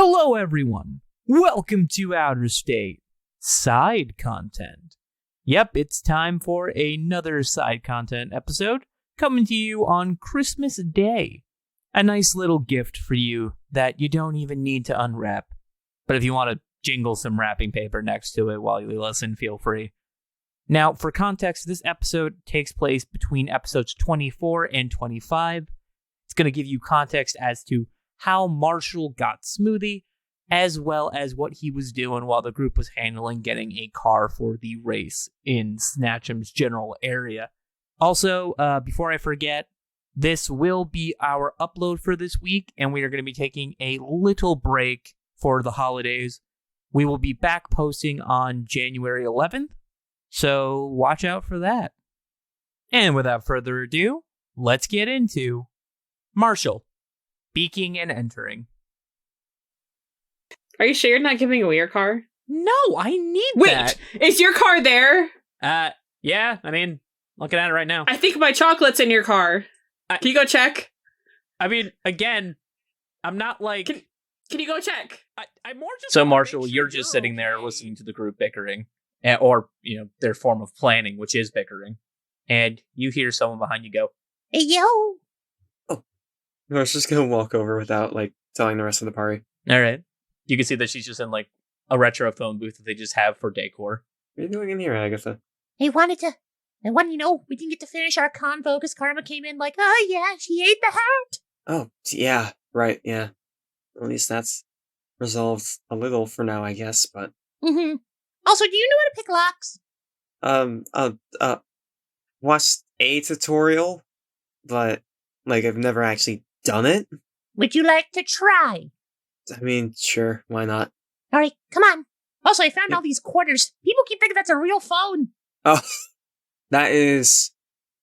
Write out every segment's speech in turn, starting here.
Hello, everyone. Welcome to Outer State Side Content. Yep, it's time for another side content episode coming to you on Christmas Day. A nice little gift for you that you don't even need to unwrap. But if you want to jingle some wrapping paper next to it while you listen, feel free. Now, for context, this episode takes place between episodes 24 and 25. It's going to give you context as to how Marshall got Smoothie, as well as what he was doing while the group was handling getting a car for the race in Snatcham's general area. Also, before I forget, this will be our upload for this week, and we are going to be taking a little break for the holidays. We will be back posting on January 11th, so watch out for that. And without further ado, let's get into Marshall, Becking and Entering. Are you sure you're not giving away your car? No, I need that. Wait, is your car there? Yeah, I mean, looking at it right now. I think my chocolate's in your car. Can you go check? I mean, again, I'm not like... Can you go check? I'm more just... So, Marshall, you're just sitting there listening to the group bickering. Or, their form of planning, which is bickering. And you hear someone behind you go, "Hey, yo!" Oh. I was just going to walk over without, telling the rest of the party. All right. You can see that she's just in, a retro phone booth that they just have for decor. What are you doing in here, Hagatha? We didn't get to finish our convo because Karma came in she ate the hat. Oh, yeah, right, yeah. At least that's resolved a little for now, I guess, but... Mm-hmm. Also, do you know how to pick locks? Watched a tutorial, but, I've never actually done it. Would you like to try? I mean, sure, why not? Alright, come on. Also, I found all these quarters. People keep thinking that's a real phone. Oh, that is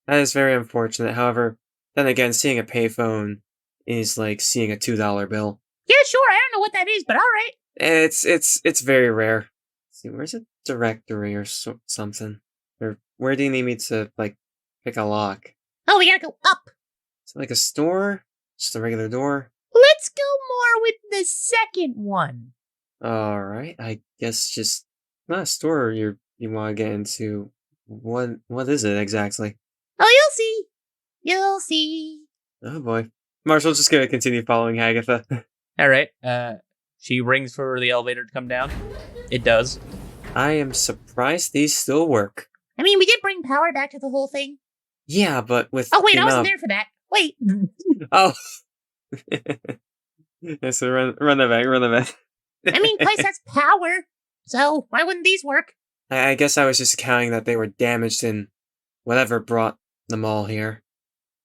very unfortunate. However, then again, seeing a payphone is like seeing a $2 bill. Yeah, sure, I don't know what that is, but alright. It's very rare. Let's see, where's a directory or something? Or where do you need me to, pick a lock? Oh, we gotta go up. Is it a store? Just a regular door? Let's go more with the second one. Alright, I guess just not a store you want to get into. What is it exactly? Oh, you'll see. Oh boy. Marshall's just gonna continue following Hagatha. Alright, she rings for the elevator to come down. It does. I am surprised these still work. I mean, we did bring power back to the whole thing. Yeah, but with... Oh, wait, I wasn't there for that. Wait. Oh. Yeah, so run that back. I mean, place has power, so why wouldn't these work? I guess I was just counting that they were damaged in whatever brought them all here.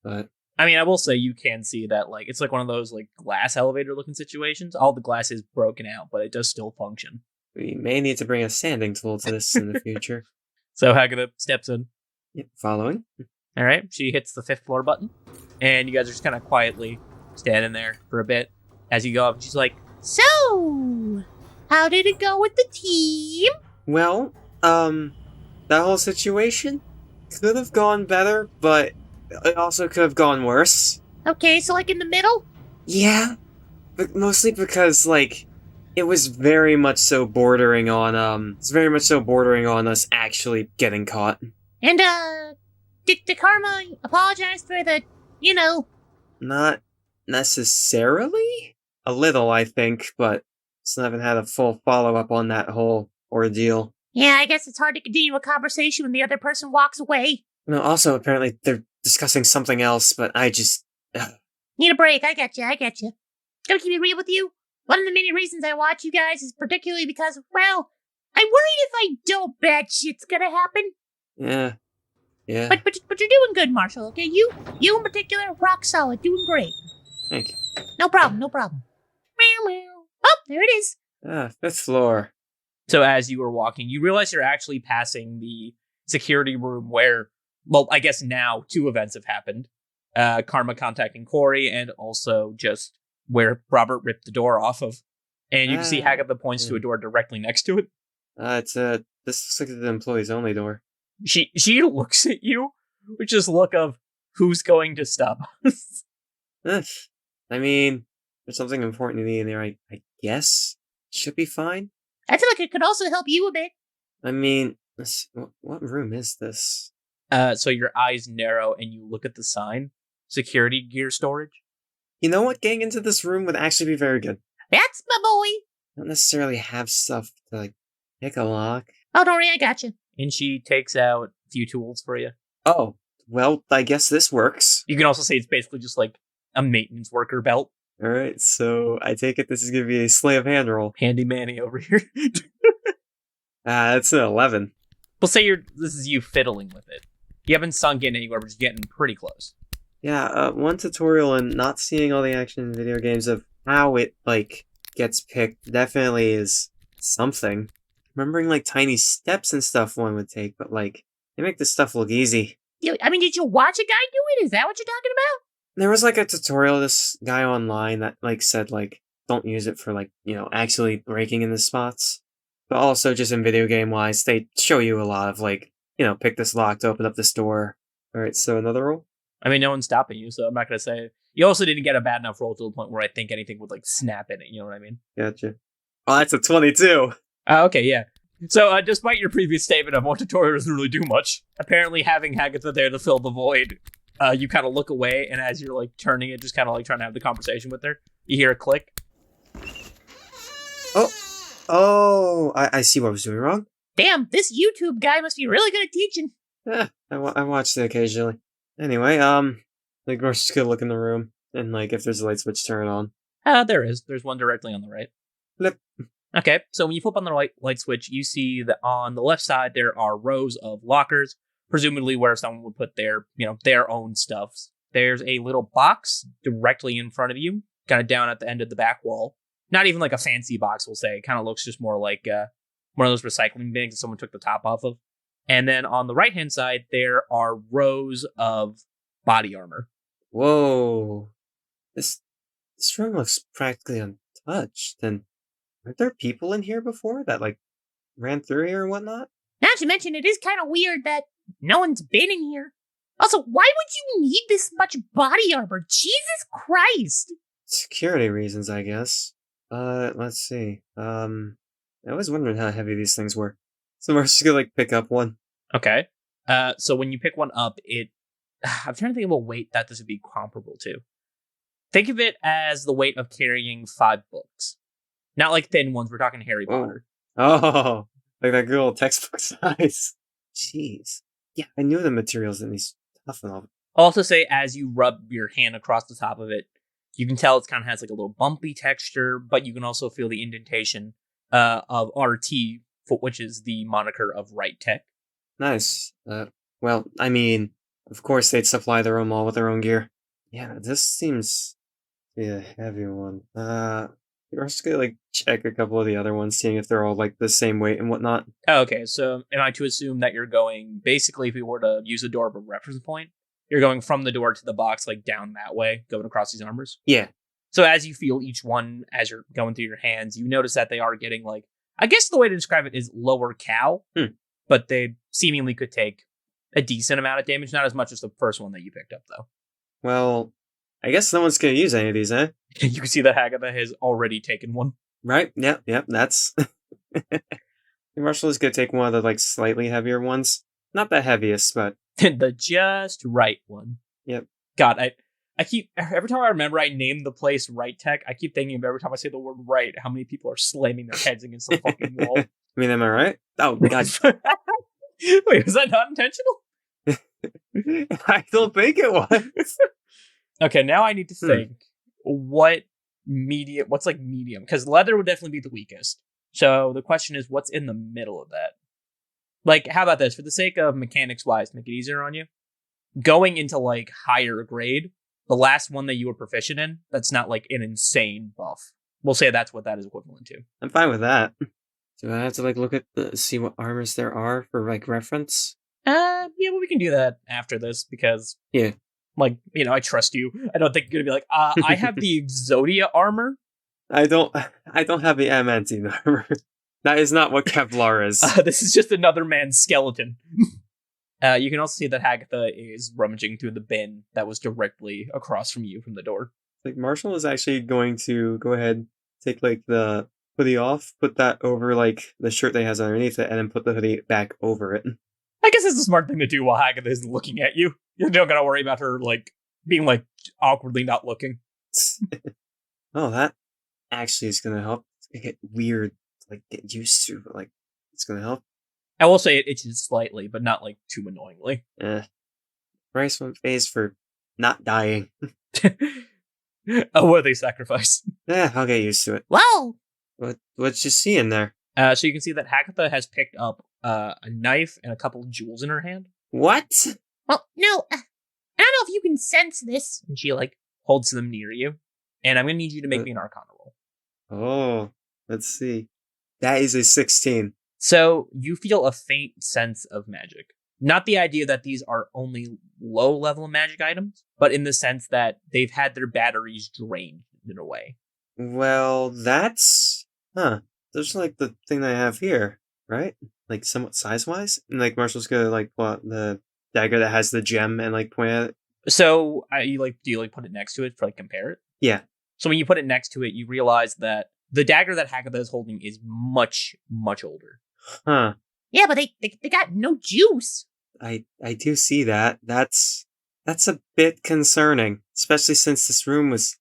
But I mean, I will say you can see that it's one of those glass elevator looking situations. All the glass is broken out, but it does still function. We may need to bring a sanding tool to this in the future. So Hagatha steps in. Yep, following. All right, she hits the 5th floor button, and you guys are just kind of quietly standing there for a bit. As you go up, she's like, "So, how did it go with the team?" Well, that whole situation could have gone better, but it also could have gone worse. Okay, so in the middle? Yeah, but mostly because, it was very much so bordering on, us actually getting caught. And, did Karma apologize for the, Not necessarily? A little, I think, but still haven't had a full follow-up on that whole ordeal. Yeah, I guess it's hard to continue a conversation when the other person walks away. No, also, apparently, they're discussing something else, but I just... Need a break, I get you. Gotta keep it real with you. One of the many reasons I watch you guys is particularly because, I'm worried if I don't, bad shit's gonna happen. Yeah. But you're doing good, Marshall, okay? You in particular, rock solid, doing great. Thank you. No problem. Meow, meow. Oh, there it is. 5th floor. So as you were walking, you realize you're actually passing the security room where, I guess now 2 events have happened. Karma contacting Corey, and also just where Robert ripped the door off of. And you can see Hagatha points to a door directly next to it. This looks like the employees only door. She looks at you with just look of, who's going to stop us? I mean, there's something important to me in there, I guess should be fine. I feel like it could also help you a bit. I mean, what room is this? So your eyes narrow and you look at the sign. Security gear storage. You know what? Getting into this room would actually be very good. That's my boy. Don't necessarily have stuff to, like, pick a lock. Oh, don't worry, I got you. And she takes out a few tools for you. Oh, well, I guess this works. You can also say it's basically just like a maintenance worker belt. Alright, so I take it this is going to be a sleight of hand roll. Handy manny over here. That's an 11. We'll say this is you fiddling with it. You haven't sunk in anywhere, but you're getting pretty close. Yeah, one tutorial and not seeing all the action in video games of how it, like, gets picked definitely is something. Remembering, like, tiny steps and stuff one would take, but, like, they make this stuff look easy. I mean, did you watch a guy do it? Is that what you're talking about? There was, like, a tutorial of this guy online that, like, said, like, don't use it for, like, you know, actually breaking in the spots. But also, just in video game-wise, they show you a lot of, like, you know, pick this lock to open up this door. Alright, so another roll? I mean, no one's stopping you, so I'm not going to say... You also didn't get a bad enough roll to the point where I think anything would, like, snap in it, you know what I mean? Gotcha. Oh, that's a 22! Okay, yeah. So, despite your previous statement of one tutorial doesn't really do much, apparently having Hagatha there to fill the void, you kind of look away, and as you're, like, turning it, just kind of, like, trying to have the conversation with her, you hear a click. Oh, I see what I was doing wrong. Damn, this YouTube guy must be really good at teaching. Yeah, I watched it occasionally. Anyway, like, we're just gonna look in the room, and, like, if there's a light switch, turn it on. There is. There's one directly on the right. Flip. Okay, so when you flip on the light switch, you see that on the left side there are rows of lockers, presumably where someone would put their, you know, their own stuffs. There's a little box directly in front of you, kind of down at the end of the back wall. Not even like a fancy box, we'll say. It kind of looks just more like one of those recycling bins that someone took the top off of. And then on the right-hand side, there are rows of body armor. Whoa. This room looks practically untouched, and aren't there people in here before that, like, ran through here and whatnot? Not to mention, it is kind of weird that no one's been in here. Also, why would you need this much body armor? Jesus Christ! Security reasons, I guess. Let's see. I was wondering how heavy these things were. So we're just gonna, like, pick up one. Okay. So when you pick one up, I'm trying to think of a weight that this would be comparable to. Think of it as the weight of carrying 5 books. Not like thin ones, we're talking Harry Potter. Oh, like that good old textbook size. Jeez. Yeah, I knew the materials in these tough and all. I'll also say, as you rub your hand across the top of it, you can tell it kind of has like a little bumpy texture, but you can also feel the indentation of RT, which is the moniker of Right Tech. Nice. Well, I mean, of course they'd supply their own mall with their own gear. Yeah, this seems to be a heavy one. We're just gonna, like, check a couple of the other ones, seeing if they're all, like, the same weight and whatnot. Okay, so am I to assume that you're going, basically, if we were to use the door of a reference point, you're going from the door to the box, like, down that way, going across these armors? Yeah. So as you feel each one, as you're going through your hands, you notice that they are getting, like, I guess the way to describe it is lower cal, but they seemingly could take a decent amount of damage, not as much as the first one that you picked up, though. Well, I guess no one's gonna use any of these, eh? You can see that Hagatha has already taken one. Right? Yep, that's... Marshall is gonna take one of the, like, slightly heavier ones. Not the heaviest, but... The just right one. Yep. God, I keep... Every time I remember I name the place Right Tech, I keep thinking of every time I say the word right, how many people are slamming their heads against the fucking wall. I mean, am I right? Oh, God. Wait, was that not intentional? I don't think it was. Okay, now I need to think what's like medium? Because leather would definitely be the weakest. So the question is, what's in the middle of that? Like, how about this? For the sake of mechanics wise, make it easier on you. Going into like higher grade, the last one that you were proficient in, that's not like an insane buff. We'll say that's what that is equivalent to. I'm fine with that. Do I have to, like, look at see what armors there are for, like, reference? Yeah, well, we can do that after this because, yeah, like, you know, I trust you. I don't think you're gonna be like, I have the Exodia armor. I don't have the adamantine armor. That is not what Kevlar is. This is just another man's skeleton. You can also see that Hagatha is rummaging through the bin that was directly across from you from the door. Like, Marshall is actually going to go ahead, take like the hoodie off, put that over like the shirt that he has underneath it, and then put the hoodie back over it. I guess it's a smart thing to do while Hagatha is looking at you. You don't gotta worry about her, like, being, like, awkwardly not looking. Oh, that actually is gonna help. It's gonna get weird, like, get used to, but, like, it's gonna help. I will say it itches slightly, but not, like, too annoyingly. Price one phase for not dying. Oh, what they sacrifice. I'll get used to it. Whoa! What's you see in there? So you can see that Hagatha has picked up a knife and a couple of jewels in her hand. What? Well, no, I don't know if you can sense this. And she, like, holds them near you. And I'm gonna need you to make me an Arcana roll. Oh, let's see. That is a 16. So you feel a faint sense of magic. Not the idea that these are only low-level magic items, but in the sense that they've had their batteries drained in a way. Well, that's... There's like the thing that I have here, right? Like somewhat size-wise? And like Marshall's gonna like pull out the dagger that has the gem and like point at it. So do you put it next to it to like compare it? Yeah. So when you put it next to it, you realize that the dagger that Hagatha is holding is much, much older. Huh. Yeah, but they got no juice. I do see that. That's a bit concerning, especially since this room was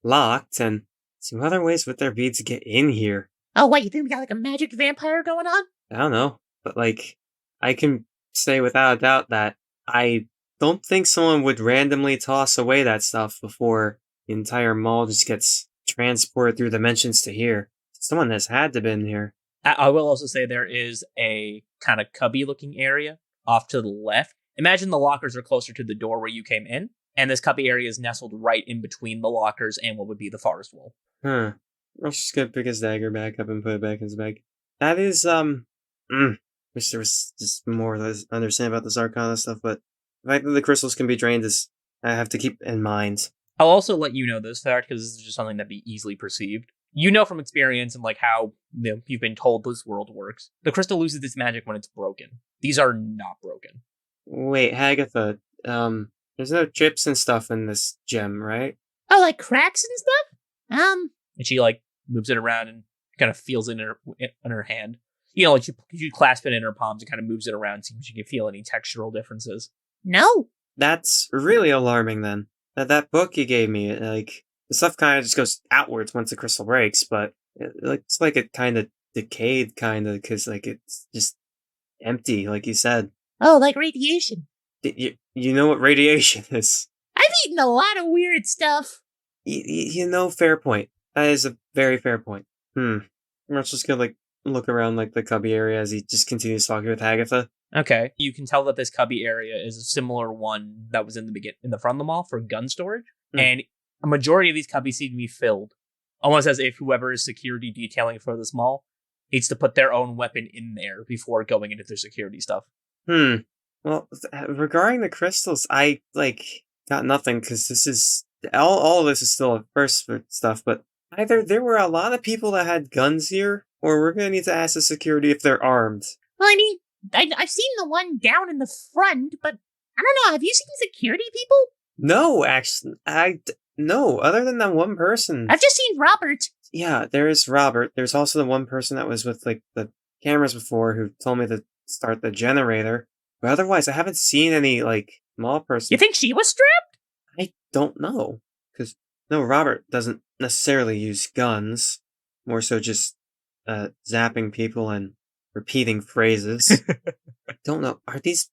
locked, and some other ways would there be to get in here? Oh, wait, you think we got like a magic vampire going on? I don't know, but like, I can say without a doubt that I don't think someone would randomly toss away that stuff before the entire mall just gets transported through dimensions to here. Someone has had to been here. I will also say there is a kind of cubby-looking area off to the left. Imagine the lockers are closer to the door where you came in, and this cubby area is nestled right in between the lockers and what would be the forest wall. Huh. I'm just gonna pick his dagger back up and put it back in his bag. That is, wish there was just more to understand about this Arcana stuff, but the fact that the crystals can be drained is, I have to keep in mind. I'll also let you know this fact because this is just something that'd be easily perceived. You know from experience and like how you've been told this world works. The crystal loses its magic when it's broken. These are not broken. Wait, Hagatha, there's no chips and stuff in this gem, right? Oh, like cracks and stuff? And she like moves it around and kind of feels it in her hand. You know, like you clasp it in her palms and kind of moves it around, seeing if she can feel any textural differences. No. That's really alarming then. That book you gave me, like, the stuff kind of just goes outwards once the crystal breaks, but it's like it kind of decayed, because like it's just empty, like you said. Oh, like radiation. You know what radiation is. I've eaten a lot of weird stuff. You know, fair point. That is a very fair point. Marshall's gonna like look around like the cubby area as he just continues talking with Hagatha. Okay. You can tell that this cubby area is a similar one that was in the front of the mall for gun storage. And a majority of these cubbies seem to be filled. Almost as if whoever is security detailing for this mall needs to put their own weapon in there before going into their security stuff. Well, regarding the crystals, I, like, got nothing, because this is... All of this is still first stuff, but either there were a lot of people that had guns here, or we're gonna need to ask the security if they're armed. Well, I mean, I've seen the one down in the front, but I don't know. Have you seen security people? No, actually, no, other than that one person. I've just seen Robert. Yeah, there is Robert. There's also the one person that was with, like, the cameras before who told me to start the generator. But otherwise, I haven't seen any, like, mall person. You think she was strapped? I don't know. Because, no, Robert doesn't necessarily use guns. More so just, zapping people and repeating phrases. Don't know. Are these,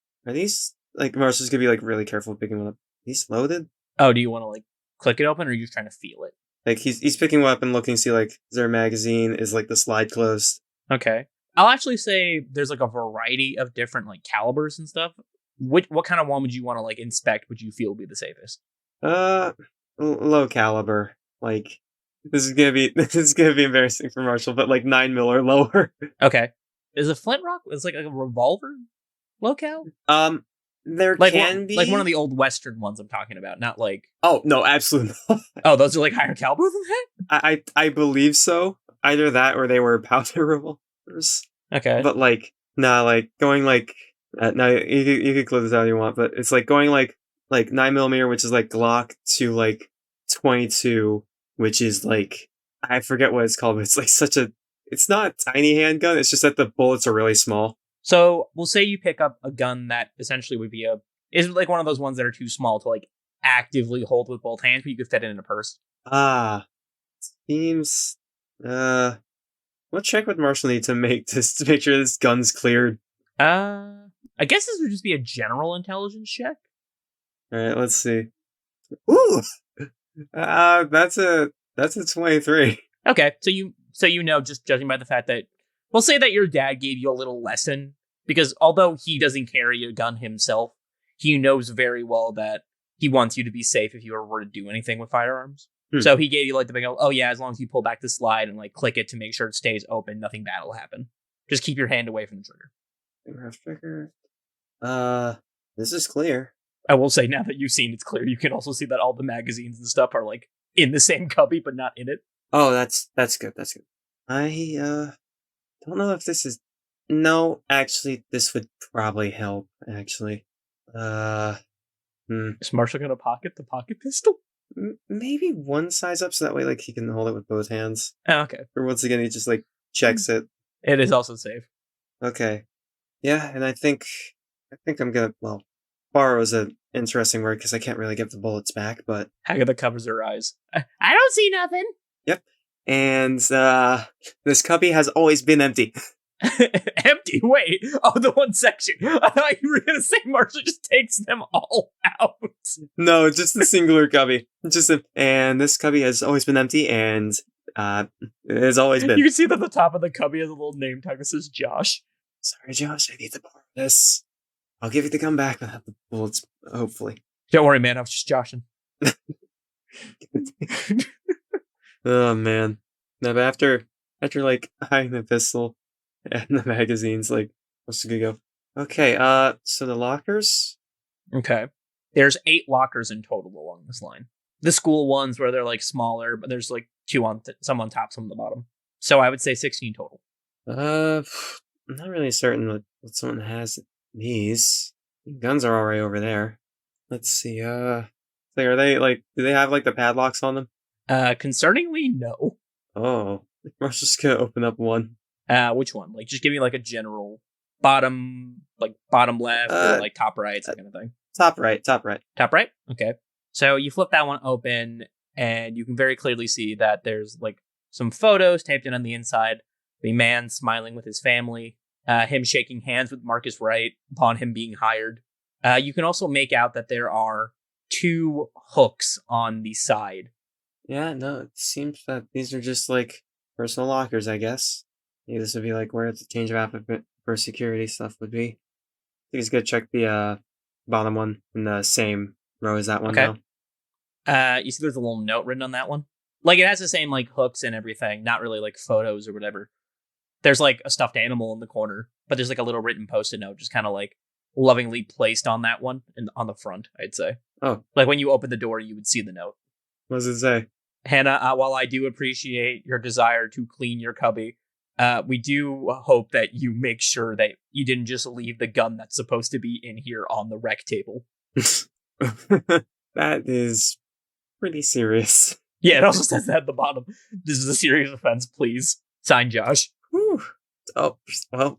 like, Marcia's gonna be, like, really careful picking one up. Are these loaded? Oh, do you want to, like, click it open, or are you just trying to feel it? Like, he's picking one up and looking, see, like, is there a magazine? Is, like, the slide closed? Okay. I'll actually say there's, like, a variety of different, like, calibers and stuff. What kind of one would you want to, like, inspect, would you feel would be the safest? Low caliber. Like, this is gonna be embarrassing for Marshall, but, like, 9mm or lower. Okay. Is a flint rock, is like a revolver low cal? There like can be... Like one of the old Western ones I'm talking about, not like... Oh, no, absolutely not. Oh, those are, like, higher caliber than that? I believe so. Either that or they were powder revolvers. Okay. But, like, nah, like, going, like... no, you could close this out if you want, but it's, like, going, like 9mm, which is, like, Glock, to, like, 22, which is, like, I forget what it's called, but it's like it's not a tiny handgun, it's just that the bullets are really small. So we'll say you pick up a gun that essentially would be is like one of those ones that are too small to like actively hold with both hands, but you could fit it in a purse. Seems, what check would Marshall need to make sure this gun's cleared? I guess this would just be a general intelligence check. Alright, let's see. Ooh! That's a 23. Okay, so you know, just judging by the fact that we'll say that your dad gave you a little lesson, because although he doesn't carry a gun himself, he knows very well that he wants you to be safe if you ever were to do anything with firearms. So he gave you like the big, oh yeah, as long as you pull back the slide and like click it to make sure it stays open, nothing bad will happen. Just keep your hand away from the trigger. This is clear. I will say, now that you've seen it's clear, you can also see that all the magazines and stuff are like in the same cubby, but not in it. Oh, that's good. That's good. I don't know if this is. No, actually, this would probably help. Actually, Is Marshall gonna pocket the pocket pistol? Maybe one size up, so that way, like, he can hold it with both hands. Oh, okay. Or once again, he just like checks it. It is also safe. Okay. Yeah, and I think I'm gonna. Well, borrow is an interesting word because I can't really give the bullets back, but Hagatha covers her eyes. I don't see nothing. Yep. And this cubby has always been empty. Empty? Wait. Oh, the one section. I thought you were going to say Marshall just takes them all out. No, just the singular cubby. And this cubby has always been empty, and it has always been. You can see that the top of the cubby has a little name tag that says Josh. Sorry, Josh, I need to borrow this. I'll give you the gun back without the bullets, hopefully. Don't worry, man. I was just joshing. Oh, man. No, but after like hiding the pistol and the magazines, like, what's good go? Okay, so the lockers? Okay. There's 8 lockers in total along this line. The school ones where they're like smaller, but there's like 2 on some on top, some on the bottom. So I would say 16 total. I'm not really certain what someone has these. Guns are already over there. Let's see, so are they like, do they have like the padlocks on them? Concerningly, no. Oh, Marshall's just gonna open up one. Which one? Like, just give me like a general bottom left, or like top right, that kind of thing. Top right. Top right? Okay. So you flip that one open, and you can very clearly see that there's like some photos taped in on the inside. The man smiling with his family, him shaking hands with Marcus Wright upon him being hired. You can also make out that there are 2 hooks on the side. Yeah, no, it seems that these are just like personal lockers, I guess. Maybe this would be like where the change of applicant for security stuff would be. I think it's good to check the bottom one in the same row as that one Okay. now. You see there's a little note written on that one. Like, it has the same like hooks and everything, not really like photos or whatever. There's like a stuffed animal in the corner, but there's like a little written post-it note just kind of like lovingly placed on that one and on the front, I'd say. Oh. Like when you open the door, you would see the note. What does it say? Hannah, while I do appreciate your desire to clean your cubby, we do hope that you make sure that you didn't just leave the gun that's supposed to be in here on the rec table. That is pretty serious. Yeah, it also says that at the bottom. This is a serious offense, please. Signed, Josh. Whew. Oh, well,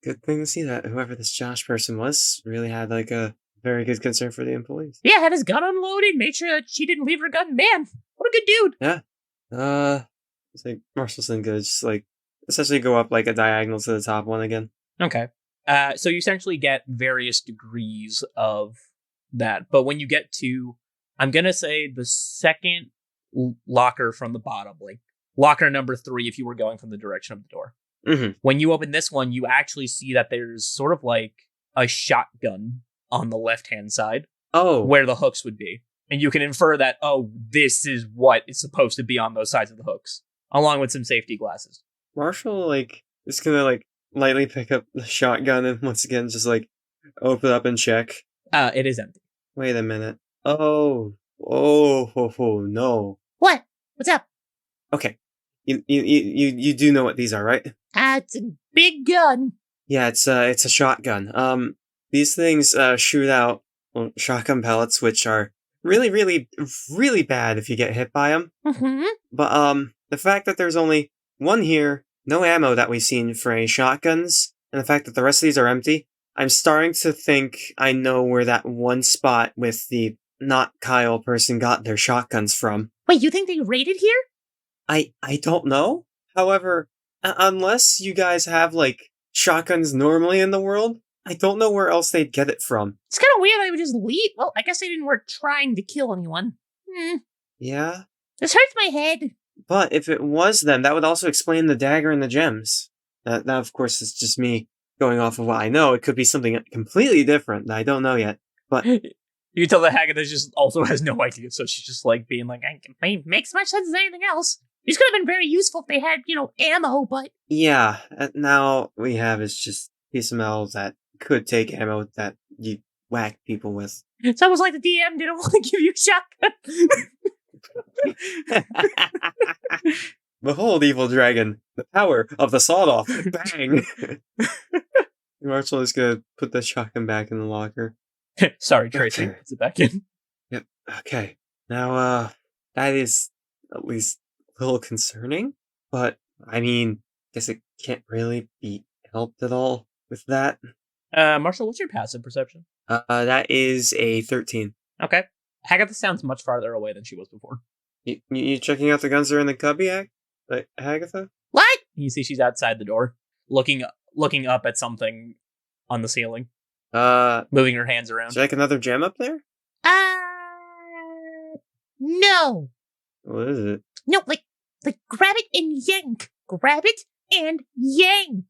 good thing to see that whoever this Josh person was really had like a very good concern for the employees. Yeah, had his gun unloaded, made sure that she didn't leave her gun. Man, what a good dude. Yeah. It's like Marshall's good. Just like essentially go up like a diagonal to the top one again. Okay. So you essentially get various degrees of that. But when you get to, I'm going to say the second locker from the bottom, like locker number 3, if you were going from the direction of the door. Mm-hmm. When you open this one, you actually see that there's sort of like a shotgun on the left-hand side. Oh. Where the hooks would be. And you can infer that, oh, this is what is supposed to be on those sides of the hooks, along with some safety glasses. Marshall, like, is gonna, like, lightly pick up the shotgun and once again just, like, open up and check. It is empty. Wait a minute. Oh, no. What? What's up? Okay. You do know what these are, right? It's a big gun. Yeah, it's a shotgun. These things shoot out shotgun pellets, which are really, really, really bad if you get hit by them. Mm-hmm. But the fact that there's only one here, no ammo that we've seen for any shotguns, and the fact that the rest of these are empty, I'm starting to think I know where that one spot with the not Kyle person got their shotguns from. Wait, you think they raided here? I don't know. However, unless you guys have, like, shotguns normally in the world, I don't know where else they'd get it from. It's kind of weird they would just leave. Well, I guess they didn't work trying to kill anyone. Yeah? This hurts my head. But if it was them, that would also explain the dagger and the gems. That of course, is just me going off of what I know. It could be something completely different that I don't know yet. But You can tell that Hagatha just also has no idea, so she's just like being like, It makes much sense as anything else. These could have been very useful if they had, ammo, but... yeah, now what we have is just piece of metal that could take ammo that you whack people with. It's almost like the DM didn't want to give you a shotgun. Behold, evil dragon, the power of the sawed-off. Bang! Marshall is gonna put the shotgun back in the locker. sorry, Tracy, Okay. puts it back in. Yep. Okay. Now, that is at least a little concerning, but I mean, guess it can't really be helped at all with that. Marshall, what's your passive perception? That is a 13. Okay. Hagatha sounds much farther away than she was before. You checking out the guns that are in the cubby, Hagatha? What? You see she's outside the door, looking up at something on the ceiling, moving her hands around. Is there like another gem up there? No. What is it? No, like grab it and yank. Grab it and yank.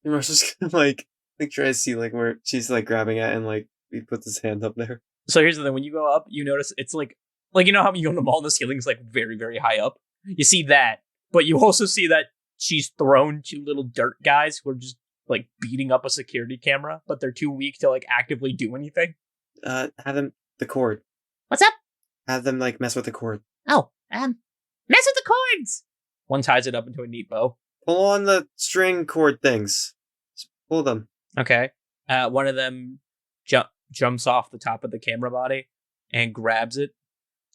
Marshall's gonna like try to see like where she's like grabbing at and like he puts his hand up there. So here's the thing: when you go up, you notice it's like you know how you go in the mall and the ceiling's like very, very high up. You see that, but you also see that she's thrown two little dirt guys who are just like beating up a security camera, but they're too weak to like actively do anything. Have them the cord. What's up? Have them like mess with the cord. Oh, mess with the cords. One ties it up into a neat bow. Pull on the string cord things. Just pull them. Okay. One of them jumps off the top of the camera body and grabs it,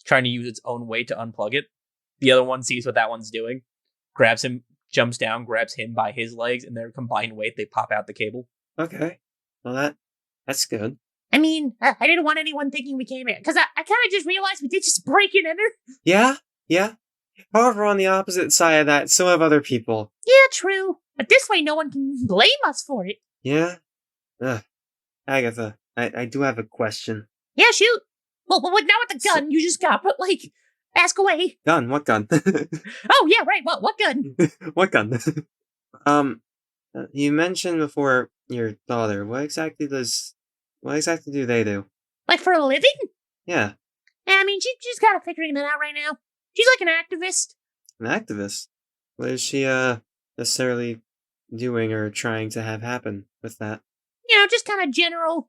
trying to use its own weight to unplug it. The other one sees what that one's doing, grabs him, jumps down, grabs him by his legs, and their combined weight, they pop out the cable. Okay. Well, that's good. I mean, I didn't want anyone thinking we came in, because I kind of just realized we did just break and enter. Yeah. However, on the opposite side of that, so have other people. Yeah, true. But this way no one can blame us for it. Yeah? Agatha, I do have a question. Yeah, shoot. Well, not with the gun you just got, but like, ask away. Gun? What gun? Oh, yeah, right. What gun? What gun? You mentioned before your daughter. What exactly do they do? Like for a living? Yeah. I mean, she's kind of figuring that out right now. She's like an activist. An activist? What is she, necessarily doing or trying to have happen with that? Just kind of general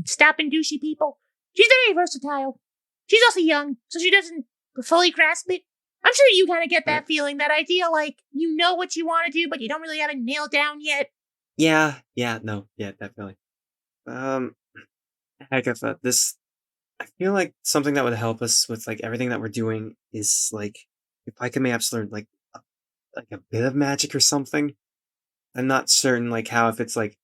stopping douchey people. She's very versatile. She's also young, so she doesn't fully grasp it. I'm sure you kind of get that feeling, that idea like you know what you want to do, but you don't really have it nailed down yet. Yeah, definitely. Agatha, I feel like something that would help us with like everything that we're doing is like if I could perhaps learn like a bit of magic or something. I'm not certain like how if it's like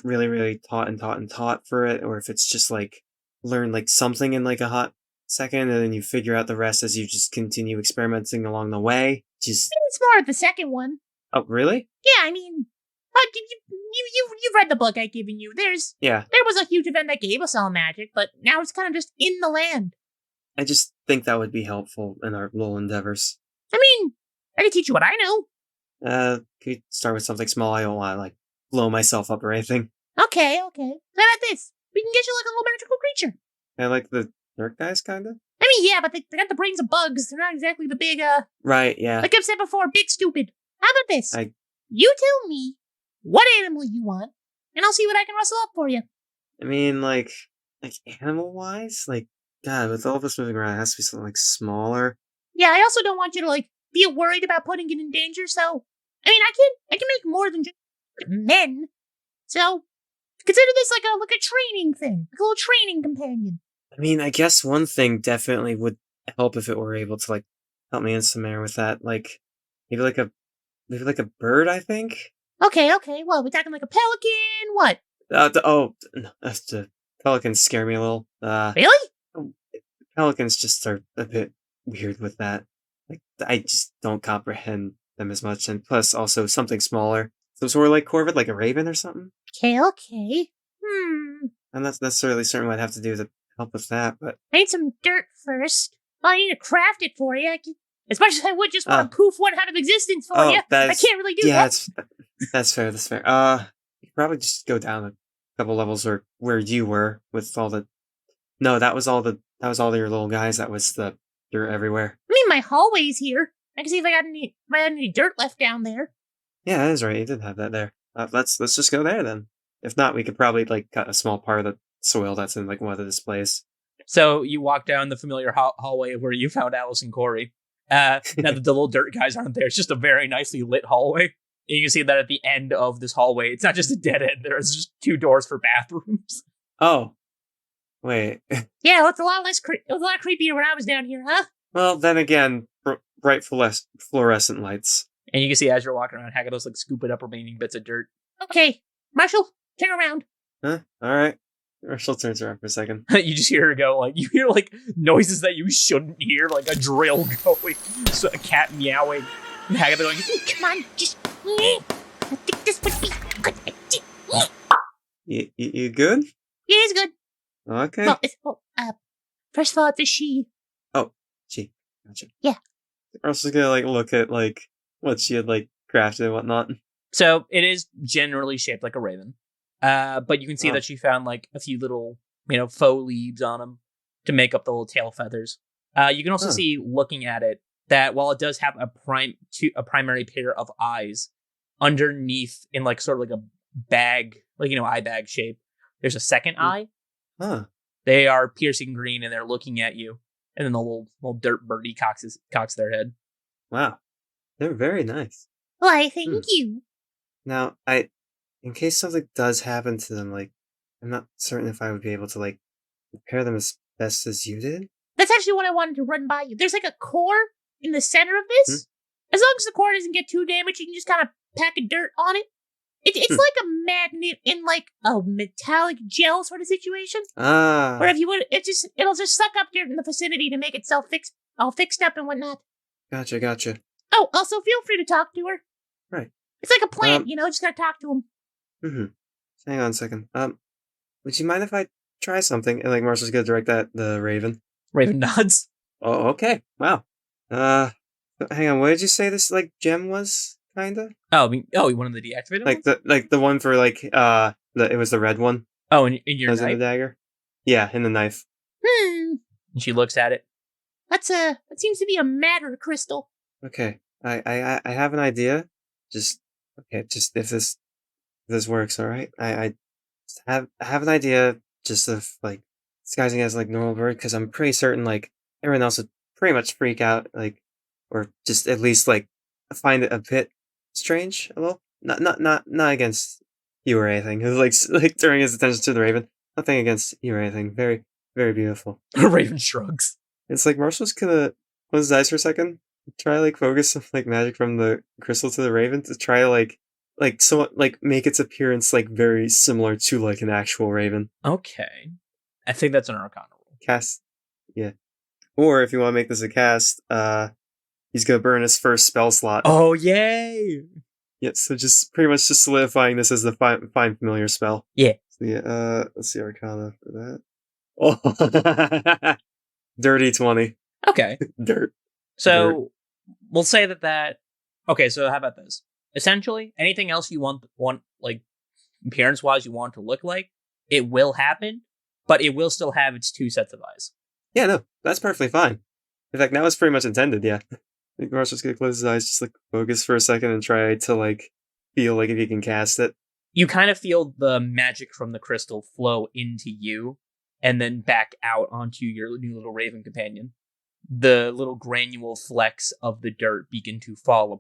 really really taught for it, or if it's just like learn like something in like a hot second and then you figure out the rest as you just continue experimenting along the way. Just It's more of the second one. oh really? Yeah, I mean, you read the book I've given you. There was a huge event that gave us all magic, but now it's kind of just in the land. I just think that would be helpful in our little endeavors. I mean, I can teach you what I know. Could you start with something small? I don't want to like blow myself up or anything. Okay. How about this? We can get you like a little magical creature. I like the dirt guys, kinda. I mean, yeah, but they got the brains of bugs. They're not exactly the big, Right, yeah. like I've said before, big stupid. How about this? I- You tell me what animal you want, and I'll see what I can rustle up for you. I mean, like animal-wise? Like, God, with all this moving around, it has to be something, like, smaller. Yeah, I also don't want you to, like, be worried about putting it in danger, so... I mean, I can make more than just men. So, consider this like a training thing. Like a little training companion. I mean, I guess one thing definitely would help if it were able to like help me in some air with that, like maybe like a bird. I think. Okay. Well, we're talking like a pelican. What? No, the pelicans scare me a little. Really? Pelicans just are a bit weird with that. Like I just don't comprehend them as much, and plus also something smaller, some sort of like corvid, like a raven or something. Okay. I'm not necessarily certain what I'd have to do to help with that, but I need some dirt first. I need to craft it for you. As much as I would just want to poof one out of existence for you, I can't really do that. That's fair. That's fair. You could probably just go down a couple levels or where you were with all the. No, that was all your little guys. That was the dirt everywhere. I mean, my hallway's here. I can see if I got any dirt left down there. Yeah, that is right. You did have that there. Let's just go there then. If not, we could probably like cut a small part of the soil that's in like one of the displays. So you walk down the familiar hallway where you found Alice and Corey. Now that the little dirt guys aren't there, it's just a very nicely lit hallway. And you can see that at the end of this hallway, it's not just a dead end. There's just 2 doors for bathrooms. Oh, wait. Yeah, it's a lot less. It was a lot creepier when I was down here, huh? Well, then again, bright fluorescent lights. And you can see as you're walking around, Hagatha's like scooping up remaining bits of dirt. Okay, Marshall, turn around. Huh? All right. Marshall turns around for a second. You just hear her go, like, you hear, like, noises that you shouldn't hear, like a drill going, so a cat meowing, and Hagatha going, come on, just, I think this would be a good idea. You good? Yeah, it's good. Okay. Well, first of all, it's a she. Oh, she. Gotcha. Yeah. Marshall's gonna, like, look at, like, what she had, like, crafted and whatnot. So, it is generally shaped like a raven. But you can see that she found like a few little, faux leaves on them to make up the little tail feathers. You can also see, looking at it, that while it does have a primary pair of eyes, underneath in like sort of like a bag, like eye bag shape, there's a second eye. Huh. They are piercing green and they're looking at you, and then the little dirt birdie cocks their head. Wow, they're very nice. Why, thank you. Now, in case something does happen to them, like, I'm not certain if I would be able to, like, repair them as best as you did. That's actually what I wanted to run by you. There's like a core in the center of this. As long as the core doesn't get too damaged, you can just kind of pack a dirt on it. It's like a magnet in like a metallic gel sort of situation. Where if you would, it'll just suck up dirt in the vicinity to make itself all fixed up and whatnot. Gotcha. Oh, also feel free to talk to her. Right. It's like a plant, just gotta talk to him. Hang on a second. Would you mind if I try something? And like Marshall's gonna direct the raven. Raven nods. Oh, okay. Wow. Hang on. What did you say this like gem was? Kinda. Oh, you wanted the deactivated one? Like the one for like it was the red one. Oh, in your knife? In the dagger. Yeah, in the knife. And she looks at it. That seems to be a matter crystal. Okay. I have an idea. Just if this works, all right. I have an idea just of like disguising as like normal bird, because I'm pretty certain like everyone else would pretty much freak out, like, or just at least like find it a bit strange a little. Not against you or anything. It was like turning his attention to the raven. Nothing against you or anything. Very, very beautiful. Raven shrugs. It's like Marshall's gonna close his eyes for a second. Try like focus some like magic from the crystal to the raven to try like somewhat like make its appearance like very similar to like an actual raven. Okay. I think that's an Arcana roll. Cast. Yeah. Or if you want to make this a cast, he's gonna burn his first spell slot. Oh yay! Yeah, so just pretty much just solidifying this as the find familiar spell. Yeah. So yeah, let's see Arcana for that. Oh dirty 20. Okay. Dirt. So we'll say that okay, so how about this? Essentially, anything else you want like appearance wise you want to look like, it will happen, but it will still have its 2 sets of eyes. Yeah, no, that's perfectly fine. In fact, that was pretty much intended, yeah. I think Marshall's gonna close his eyes, just like focus for a second and try to like feel like if he can cast it. You kind of feel the magic from the crystal flow into you and then back out onto your new little raven companion. The little granule flecks of the dirt begin to fall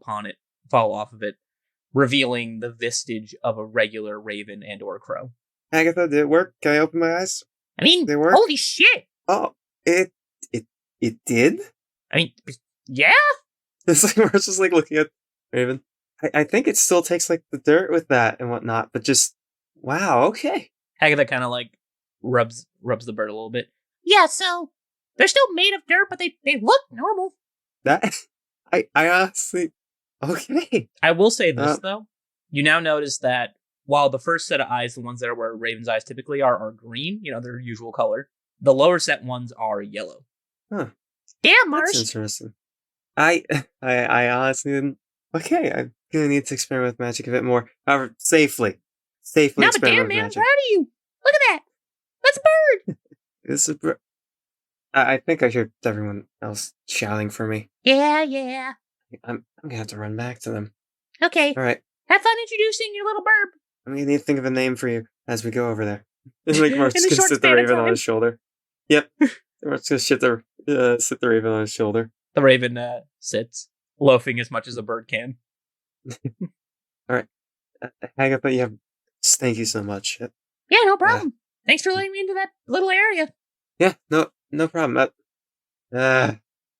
off of it, revealing the vestige of a regular raven and or crow. Hagatha, did it work? Can I open my eyes? I mean, they work? Holy shit! Oh, it it did? I mean, yeah. It's like we're just like looking at Raven. I think it still takes like the dirt with that and whatnot, but just wow, okay. Hagatha kind of like rubs the bird a little bit. Yeah, so they're still made of dirt, but they look normal. That I honestly okay. I will say this though. You now notice that while the first set of eyes, the ones that are where Raven's eyes typically are green, their usual color, the lower set ones are yellow. Huh. Damn, Marsh. That's interesting. I honestly didn't. Okay, I'm gonna need to experiment with magic a bit more. However, safely No, but experiment damn, with man, I'm magic. proud of you. Look at that. That's a bird. This is. I think I hear everyone else shouting for me. Yeah. I'm gonna have to run back to them. Okay. All right. Have fun introducing your little bird. I'm gonna need to think of a name for you as we go over there. It's like Mark's In a gonna short sit the span of raven on time. his shoulder. Yep. Mark's gonna sit the raven on his shoulder. The raven sits, loafing as much as a bird can. All right. Hagatha, thank you so much. Yeah, no problem. Thanks for letting me into that little area. Yeah, no problem. Yeah,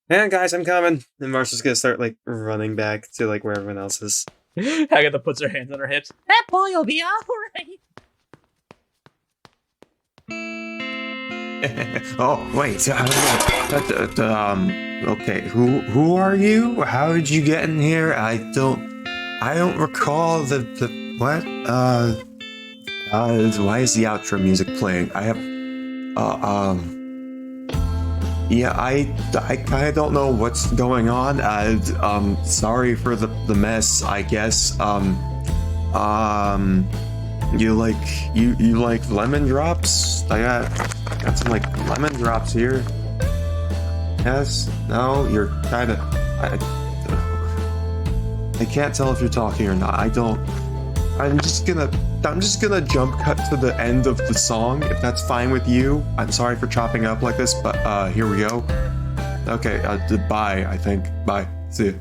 guys, I'm coming. And Marshall's gonna start like running back to like where everyone else is. Hagatha puts her hands on her hips. That boy will be all right. Oh wait, okay. Who are you? How did you get in here? I don't recall the what? Why is the outro music playing? I have yeah, I kind of don't know what's going on. Sorry for the mess, I guess. You like lemon drops? I got some like lemon drops here. Yes? No? You're kind of... I can't tell if you're talking or not. I'm just gonna jump cut to the end of the song, if that's fine with you. I'm sorry for chopping up like this, but here we go. Okay, bye, I think. Bye. See you.